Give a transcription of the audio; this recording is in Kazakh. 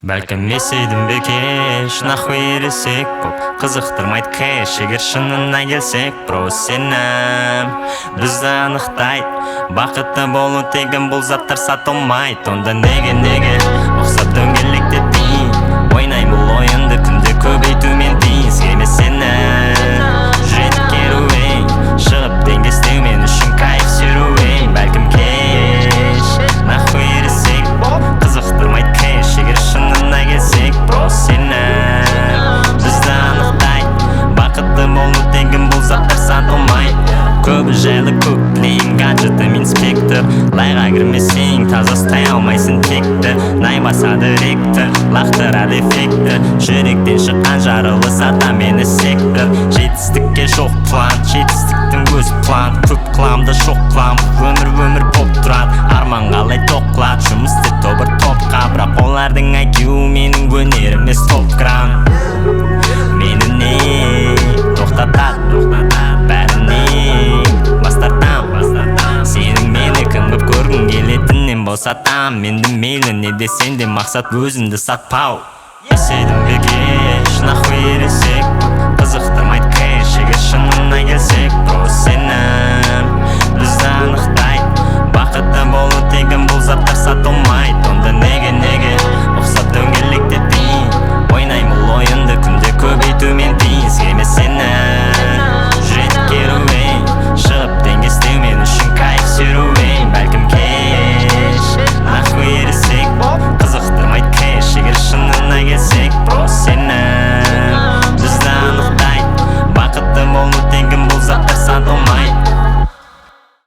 Бәлкім есейдім бекеш, нахуй ересек боп қызықтырмайды кэш. Егер шынына келсек, просто сенім бізді анықтайды. Бақытты болу тегін, бұл заттар сатылмайды. Онда неге ұқсап дөңгелекте дейін, ойнай бұл ойынды күнде көбейтумен дейін. Семе сені жүреді керуен, шығып деңгестеу мен үшін кайф сүруен. Бәлкім кеш, нахуй ересек боп қызықтырмайды кэш. Егер шынына келсек, просто сенім бізді анықтайды. Бақытты болу тегін, бұл заттар сатылмайды. Көбі жайлы көптейін, гаджетім инспектор. Лайға кірмесең, таза ұстай алмайсың текті. Най басады ректі, лақтырады эффекті. Жүректен шыққан жарылыс ата мені сектор. Жетістікке жоқ план, жетістіктің өз план. Көп қыламды шоқ қылам, өмір боп тұрады. Арман қалай тоқлады, жұмысты тобыр топқа. Бірақ олардың IQ менің өнерім емес топ-кран. Мені не тоқтатады, бәріне бас тартам. Сенің мені кім көп көргің келетінен босатам. Менді мейлі не десең де мақсат өзімді сатпау. Есейдім бекеш, нахуй ересек қызықтырмайды кэш. Егер шынына келсек, просто сенім бізді анықтайды. Бақытты болу тегін, бұл заттар сатылмайды. Онда неге